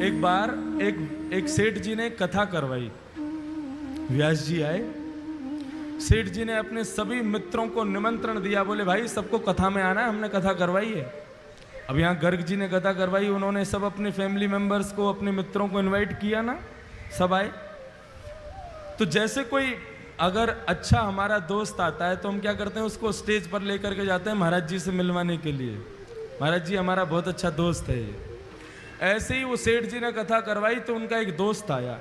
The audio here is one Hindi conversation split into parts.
एक बार एक सेठ जी ने कथा करवाई। व्यास जी आए, सेठ जी ने अपने सभी मित्रों को निमंत्रण दिया, बोले भाई सबको कथा में आना है, हमने कथा करवाई है। अब यहाँ गर्ग जी ने कथा करवाई, उन्होंने सब अपने फैमिली मेंबर्स को, अपने मित्रों को इनवाइट किया ना, सब आए। तो जैसे कोई अगर अच्छा हमारा दोस्त आता है तो हम क्या करते हैं, उसको स्टेज पर लेकर के जाते हैं महाराज जी से मिलवाने के लिए, महाराज जी हमारा बहुत अच्छा दोस्त है ये। ऐसे ही वो सेठ जी ने कथा करवाई तो उनका एक दोस्त आया,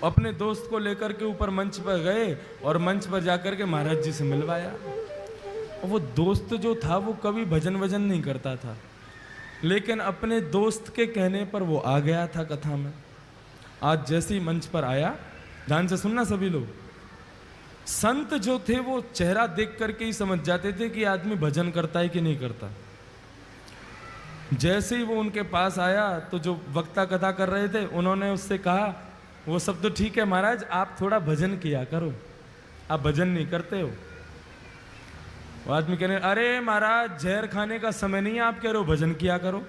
अपने दोस्त को लेकर के ऊपर मंच पर गए और मंच पर जाकर के महाराज जी से मिलवाया। और वो दोस्त जो था वो कभी भजन वजन नहीं करता था, लेकिन अपने दोस्त के कहने पर वो आ गया था कथा में। आज जैसे ही मंच पर आया, ध्यान से सुनना सभी लोग, संत जो थे वो चेहरा देख करके ही समझ जाते थे कि आदमी भजन करता है कि नहीं करता। जैसे ही वो उनके पास आया तो जो वक्ता कथा कर रहे थे उन्होंने उससे कहा, वो सब तो ठीक है महाराज, आप थोड़ा भजन किया करो, आप भजन नहीं करते हो। वो आदमी कहने, अरे महाराज जहर खाने का समय नहीं है, आप कह रहे हो भजन किया करो।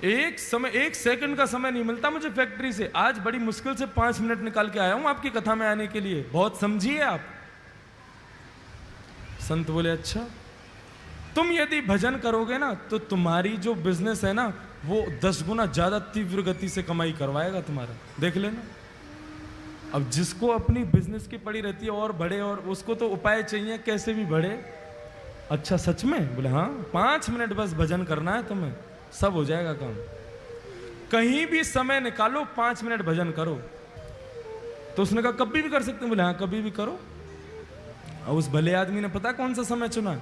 एक सेकंड का समय नहीं मिलता मुझे फैक्ट्री से, आज बड़ी मुश्किल से 5 मिनट निकाल के आया हूं आपकी कथा में आने के लिए, बहुत समझिए आप। संत बोले, अच्छा तुम यदि भजन करोगे ना तो तुम्हारी जो बिजनेस है ना वो 10 गुना ज्यादा तीव्र गति से कमाई करवाएगा तुम्हारा, देख लेना। अब जिसको अपनी बिजनेस की पड़ी रहती है और बढ़े, और उसको तो उपाय चाहिए कैसे भी बढ़े। अच्छा सच में? बोले हाँ, 5 मिनट बस भजन करना है तुम्हें, सब हो जाएगा काम। कहीं भी समय निकालो, 5 मिनट भजन करो। तो उसने कहा कभी भी कर सकते हैं? बोले हाँ कभी भी करो। और उस भले आदमी ने पता कौन सा समय चुना?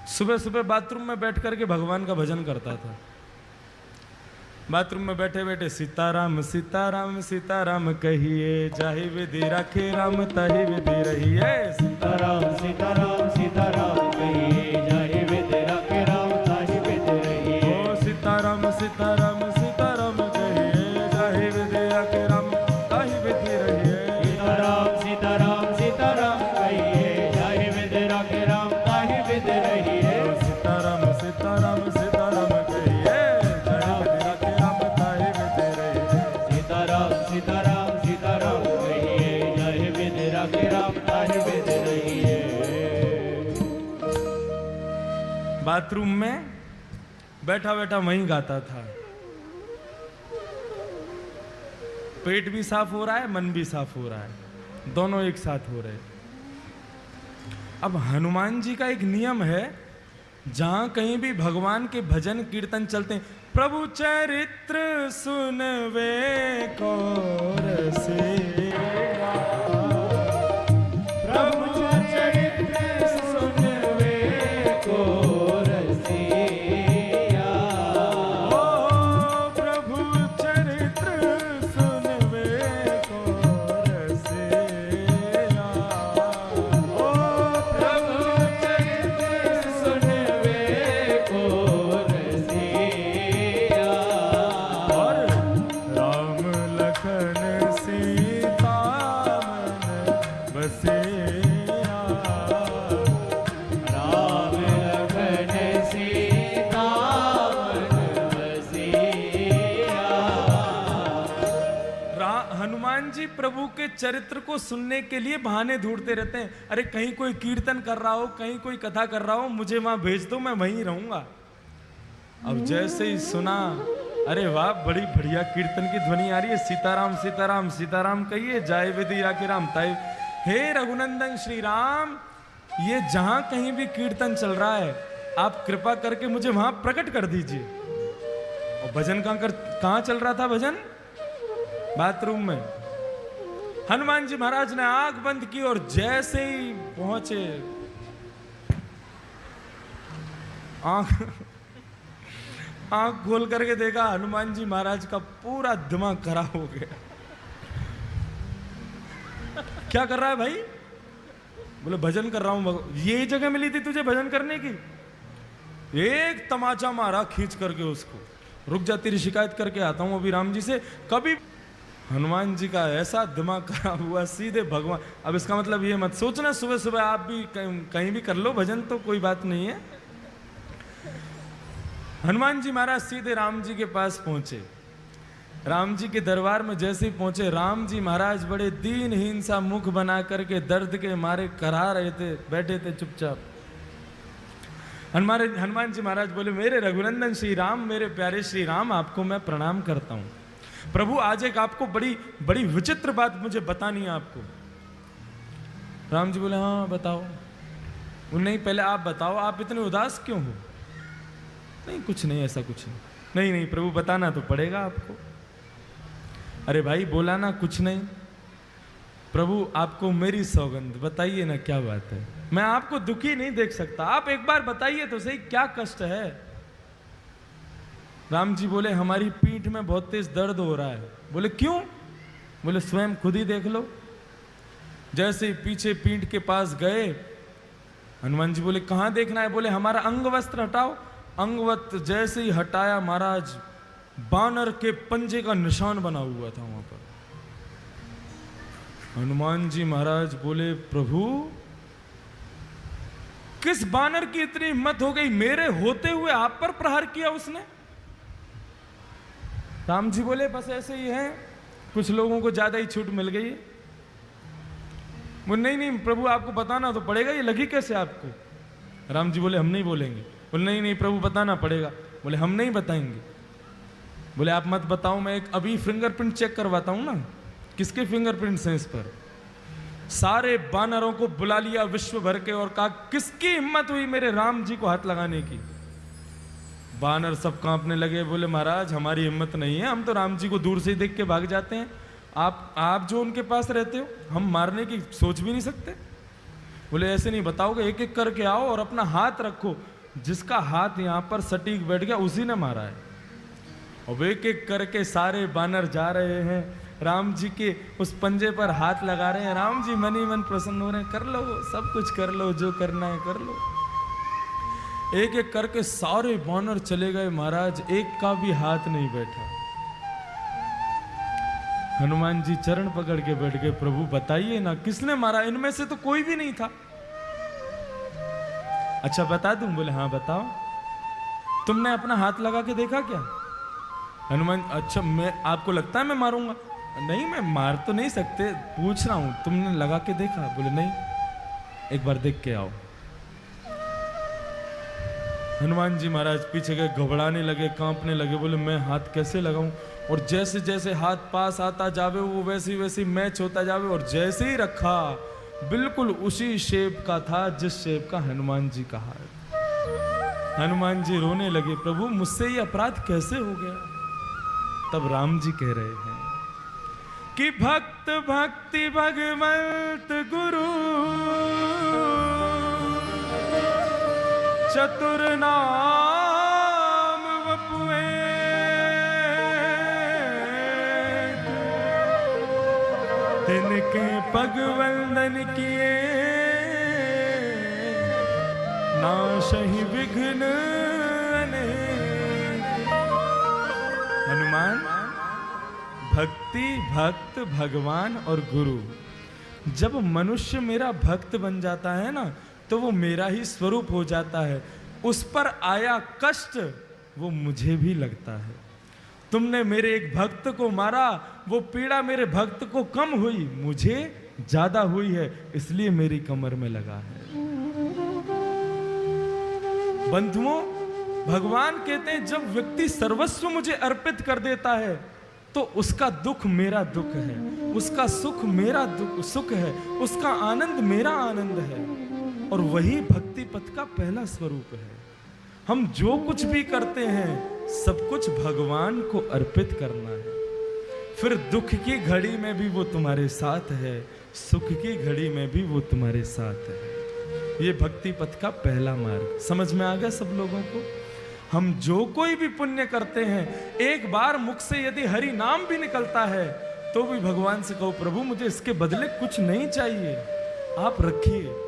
सुबह सुबह बाथरूम में बैठ करके भगवान का भजन करता था। बाथरूम में बैठे बैठे सीताराम सीताराम सीताराम कहिए, जाहि विधि राखे राम ताहि विधि रहिए। सीताराम सीताराम सीताराम कहिए, जाहि विधि राखे राम ताहि विधि रहिए। ओ सीताराम सीताराम सीताराम कहिए, जाहि विधि राखे राम ताहि विधि रहिए। सीताराम सीताराम सीताराम कहिए, जाहि विधि राखे राम ताहि विधि रहिए। सीताराम सीताराम सीताराम कहिए, जाहि विधि राखे राम ताहि विधि रहिए। सीताराम सीताराम सीताराम कहिए, जाहि विधि राखे राम ताहि विधि रहिए। बाथरूम में बैठा बैठा वहीं गाता था। पेट भी साफ हो रहा है, मन भी साफ हो रहा है, दोनों एक साथ हो रहे। अब हनुमान जी का एक नियम है, जहां कहीं भी भगवान के भजन कीर्तन चलते हैं, प्रभु चरित्र सुनवे को रसिया, प्रभु चरित्र सुनवे को रसिया। ओ प्रभु चरित्र सुनवे को रसिया। ओ प्रभु चरित्र सुनवे को रसिया। और राम लखन सीता मन बसिया। राम लखन सीता मन बसिया। हनुमान जी प्रभु के चरित्र को सुनने के लिए बहाने ढूंढते रहते हैं। अरे कहीं कोई कीर्तन कर रहा हो, कहीं कोई कथा कर रहा हो, मुझे वहां भेज दो, मैं वहीं रहूंगा। अब जैसे ही सुना, अरे वाह बड़ी बढ़िया कीर्तन की ध्वनि आ रही है, सीताराम सीताराम सीताराम कहिए, जाय विधि राखे राम ताहि। हे रघुनंदन श्री राम, ये जहां कहीं भी कीर्तन चल रहा है आप कृपा करके मुझे वहां प्रकट कर दीजिए। और भजन कहां चल रहा था? भजन बाथरूम में। हनुमान जी महाराज ने आंख बंद की और जैसे ही पहुंचे, आंख खोल करके देखा, हनुमान जी महाराज का पूरा दिमाग खराब हो गया। क्या कर रहा है भाई? बोले भजन कर रहा हूं। ये जगह मिली थी तुझे भजन करने की? एक तमाचा मारा खींच करके उसको, रुक जा तेरी शिकायत करके आता हूं अभी राम जी से। कभी हनुमान जी का ऐसा दिमाग खराब हुआ, सीधे भगवान। अब इसका मतलब ये मत सोचना सुबह सुबह आप भी कहीं भी कर लो भजन, तो कोई बात नहीं है। हनुमान जी महाराज सीधे राम जी के पास पहुंचे। राम जी के दरबार में जैसे ही पहुंचे, राम जी महाराज बड़े दीनहीन सा मुख बना करके दर्द के मारे करा रहे थे, बैठे थे चुपचाप। हनुमान जी महाराज बोले, मेरे रघुनंदन श्री राम, मेरे प्यारे श्री राम, आपको मैं प्रणाम करता हूं। प्रभु आज एक आपको बड़ी बड़ी विचित्र बात मुझे बतानी है आपको। राम जी बोले, हाँ बताओ। नहीं पहले आप बताओ, आप इतने उदास क्यों हो? नहीं कुछ नहीं, ऐसा कुछ नहीं। नहीं नहीं प्रभु बताना तो पड़ेगा आपको। अरे भाई बोला ना कुछ नहीं। प्रभु आपको मेरी सौगंध, बताइए ना क्या बात है। मैं आपको दुखी नहीं देख सकता, आप एक बार बताइए तो सही क्या कष्ट है। राम जी बोले, हमारी पीठ में बहुत तेज दर्द हो रहा है। बोले क्यों? बोले स्वयं खुद ही देख लो। जैसे ही पीछे पीठ के पास गए, हनुमान जी बोले कहां देखना है? बोले हमारा अंग वस्त्र हटाओ। अंगवत जैसे ही हटाया महाराज, बानर के पंजे का निशान बना हुआ था वहां पर। हनुमान जी महाराज बोले, प्रभु किस बानर की इतनी हिम्मत हो गई, मेरे होते हुए आप पर प्रहार किया उसने? राम जी बोले, बस ऐसे ही है, कुछ लोगों को ज्यादा ही छूट मिल गई है। बोले नहीं नहीं प्रभु आपको बताना तो पड़ेगा, ये लगी कैसे आपको? राम जी बोले, हम नहीं बोलेंगे। बोले नहीं नहीं प्रभु बताना पड़ेगा। बोले हम नहीं बताएंगे। बोले आप मत बताओ, मैं एक अभी फिंगरप्रिंट चेक करवाता हूं ना। किसके फिंगरप्रिंट्स हैं इस पर? सारे बानरों को बुला लिया विश्व भर के और कहा किसकी हिम्मत हुई मेरे राम जी को हाथ लगाने की? बानर सब कांपने लगे। बोले महाराज हमारी हिम्मत नहीं है, हम तो राम जी को दूर से ही देख के भाग जाते हैं। आप जो उनके पास रहते हो, हम मारने की सोच भी नहीं सकते। बोले ऐसे नहीं बताओगे, एक एक करके आओ और अपना हाथ रखो। जिसका हाथ यहां पर सटीक बैठ गया उसी ने मारा है। और एक एक करके सारे बानर जा रहे हैं, राम जी के उस पंजे पर हाथ लगा रहे हैं। राम जी मन ही मन प्रसन्न हो रहे हैं, कर लो सब कुछ कर लो, जो करना है कर लो। एक एक करके सारे बानर चले गए महाराज, एक का भी हाथ नहीं बैठा। हनुमान जी चरण पकड़ के बैठ गए, प्रभु बताइए ना किसने मारा? इनमें से तो कोई भी नहीं था। अच्छा बता दूं? बोले हाँ बताओ। तुमने अपना हाथ लगा के देखा क्या? हनुमान, अच्छा मैं आपको लगता है मैं मारूंगा? नहीं मैं मार तो नहीं सकते, पूछ रहा हूं तुमने लगा के देखा? बोले नहीं, एक बार देख के आओ। हनुमान जी महाराज पीछे गए, घबराने लगे, कांपने लगे। बोले मैं हाथ कैसे लगाऊं? और जैसे जैसे हाथ पास आता जावे वो वैसे वैसे मैच होता जावे। और जैसे ही रखा बिल्कुल उसी शेप का था जिस शेप का हनुमान जी का हाथ। हनुमान जी रोने लगे, प्रभु मुझसे ये अपराध कैसे हो गया? तब राम जी कह रहे हैं कि भक्त भक्ति भगवंत गुरु चतुर नाम वपुए, तिनके पग वंदन किए, नाशहि विघ्न अनेक। हनुमान, भक्ति, भक्त, भगवान और गुरु, जब मनुष्य मेरा भक्त बन जाता है ना तो वो मेरा ही स्वरूप हो जाता है। उस पर आया कष्ट वो मुझे भी लगता है। तुमने मेरे एक भक्त को मारा, वो पीड़ा मेरे भक्त को कम हुई, मुझे ज्यादा हुई है, इसलिए मेरी कमर में लगा है। बंधुओं, भगवान कहते हैं जब व्यक्ति सर्वस्व मुझे अर्पित कर देता है तो उसका दुख मेरा दुख है, उसका सुख मेरा सुख है, उसका आनंद मेरा आनंद है। और वही भक्ति पथ का पहला स्वरूप है। हम जो कुछ भी करते हैं सब कुछ भगवान को अर्पित करना है। फिर दुख की घड़ी में भी वो तुम्हारे साथ है, सुख की घड़ी में भी वो तुम्हारे साथ है। ये भक्ति पथ का पहला मार्ग समझ में आ गया सब लोगों को? हम जो कोई भी पुण्य करते हैं, एक बार मुख से यदि हरि नाम भी निकलता है तो भी भगवान से कहो प्रभु मुझे इसके बदले कुछ नहीं चाहिए, आप रखिए।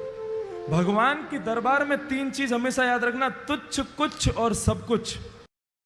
भगवान की दरबार में तीन चीज हमेशा याद रखना, तुच्छ, कुछ और सब कुछ।